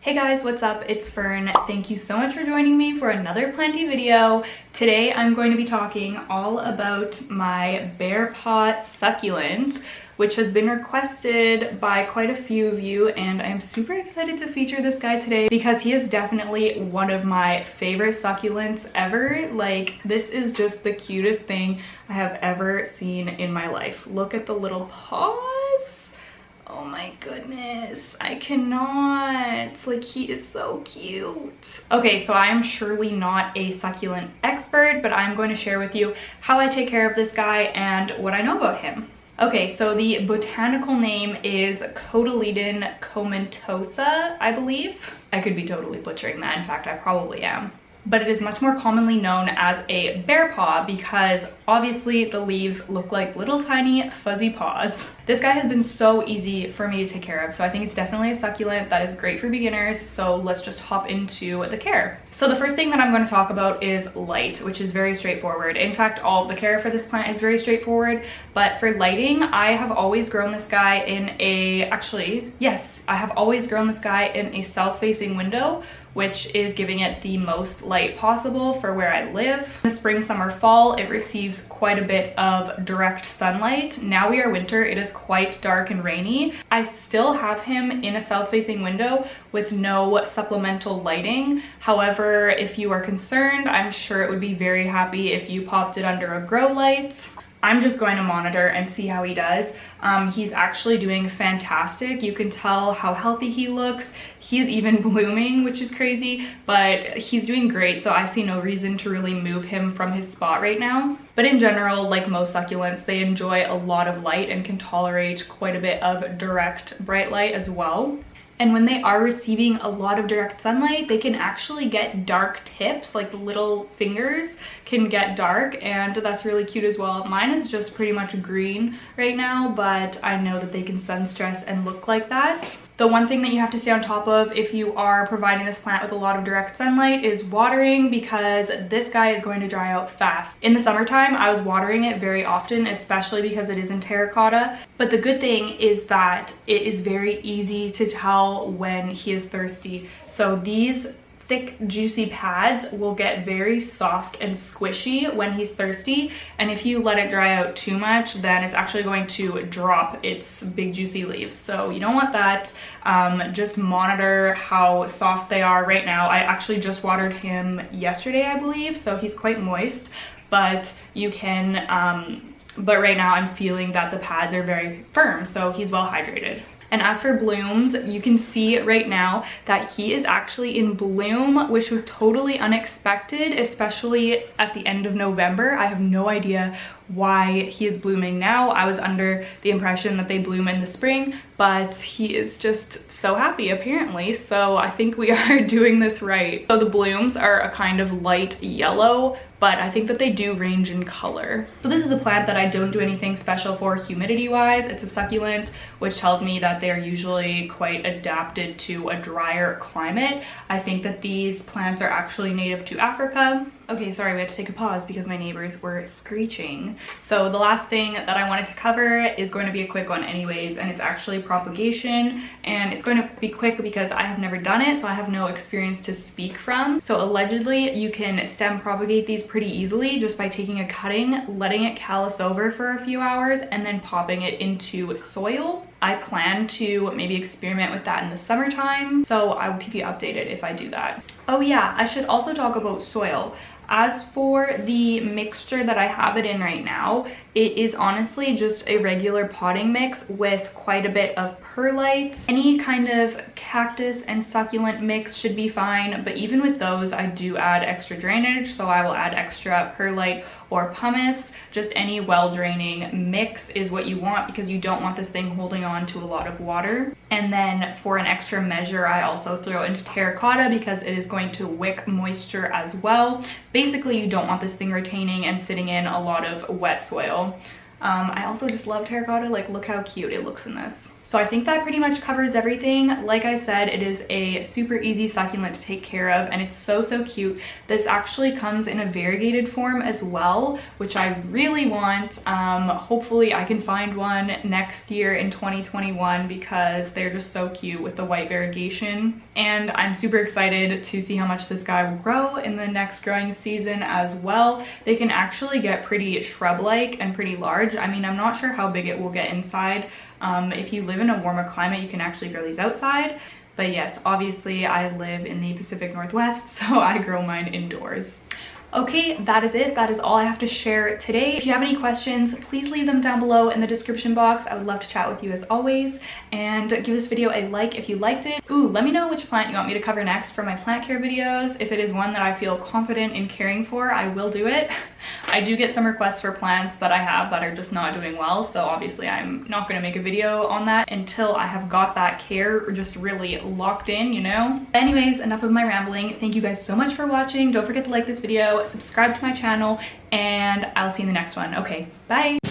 Hey guys, what's up? It's Fern. Thank you so much for joining me for another planty video. Today I'm going to be talking all about my Bearpaw Succulent, which has been requested by quite a few of you, and I'm super excited to feature this guy today because he is definitely one of my favorite succulents ever. Like, this is just the cutest thing I have ever seen in my life. Look at the little paws. Oh my goodness, I cannot. Like, he is so cute. Okay, so I am surely not a succulent expert, but I'm going to share with you how I take care of this guy and what I know about him. Okay, so the botanical name is Cotyledon tomentosa, I believe. I could be totally butchering that. In fact, I probably am. But it is much more commonly known as a bear paw because obviously the leaves look like little tiny fuzzy paws. This guy has been so easy for me to take care of, so I think it's definitely a succulent that is great for beginners. So let's just hop into the care. So the first thing that I'm going to talk about is light, which is very straightforward. In fact, all the care for this plant is very straightforward, but for lighting, I have always grown this guy in I have always grown this guy in a south-facing window, which is giving it the most light possible for where I live. In the spring, summer, fall, it receives quite a bit of direct sunlight. Now we are winter, it is quite dark and rainy. I still have him in a south-facing window with no supplemental lighting. However, if you are concerned, I'm sure it would be very happy if you popped it under a grow light. I'm just going to monitor and see how he does. He's actually doing fantastic. You can tell how healthy he looks. He's even blooming, which is crazy, but he's doing great, so I see no reason to really move him from his spot right now. But in general, like most succulents, they enjoy a lot of light and can tolerate quite a bit of direct bright light as well. And when they are receiving a lot of direct sunlight, they can actually get dark tips, like the little fingers can get dark, and that's really cute as well. Mine is just pretty much green right now, but I know that they can sun stress and look like that. The one thing that you have to stay on top of if you are providing this plant with a lot of direct sunlight is watering, because this guy is going to dry out fast. In the summertime, I was watering it very often, especially because it is in terracotta. But the good thing is that it is very easy to tell when he is thirsty. So these thick juicy pads will get very soft and squishy when he's thirsty, and if you let it dry out too much, then it's actually going to drop its big juicy leaves, so you don't want that. Just monitor how soft they are. Right now, I actually just watered him yesterday, I believe, so he's quite moist, but you can but right now I'm feeling that the pads are very firm, so he's well hydrated. And as for blooms, you can see right now that he is actually in bloom, which was totally unexpected, especially at the end of November. I have no idea why he is blooming now. I was under the impression that they bloom in the spring, but he is just so happy apparently, so I think we are doing this right. So the blooms are a kind of light yellow, but I think that they do range in color. So this is a plant that I don't do anything special for humidity wise. It's a succulent, which tells me that they're usually quite adapted to a drier climate. I think that these plants are actually native to Africa. Okay, sorry, we had to take a pause because my neighbors were screeching. So the last thing that I wanted to cover is going to be a quick one anyways, and it's actually propagation, and it's going to be quick because I have never done it, so I have no experience to speak from. So allegedly, you can stem propagate these pretty easily just by taking a cutting, letting it callus over for a few hours, and then popping it into soil. I plan to maybe experiment with that in the summertime, so I will keep you updated if I do that. Oh yeah, I should also talk about soil. As for the mixture that I have it in right now, it is honestly just a regular potting mix with quite a bit of perlite. Any kind of cactus and succulent mix should be fine, but even with those, I do add extra drainage, so I will add extra perlite or pumice. Just any well-draining mix is what you want because you don't want this thing holding on to a lot of water. And then for an extra measure, I also throw into terracotta because it is going to wick moisture as well. Basically, you don't want this thing retaining and sitting in a lot of wet soil. I also just love terracotta. Like, look how cute it looks in this. So I think that pretty much covers everything. Like I said, it is a super easy succulent to take care of, and it's so cute. This actually comes in a variegated form as well, which I really want. Hopefully I can find one next year in 2021 because they're just so cute with the white variegation. And I'm super excited to see how much this guy will grow in the next growing season as well. They can actually get pretty shrub-like and pretty large. I mean, I'm not sure how big it will get inside. If you live in a warmer climate, you can actually grow these outside. But yes, obviously I live in the Pacific Northwest, so I grow mine indoors. Okay, that is it. That is all I have to share today. If you have any questions, please leave them down below in the description box. I would love to chat with you as always. And give this video a like if you liked it. Ooh, let me know which plant you want me to cover next for my plant care videos. If it is one that I feel confident in caring for, I will do it. I do get some requests for plants that I have that are just not doing well, so obviously I'm not going to make a video on that until I have got that care just really locked in, you know? Anyways, enough of my rambling. Thank you guys so much for watching. Don't forget to like this video, subscribe to my channel, and I'll see you in the next one. Okay, bye!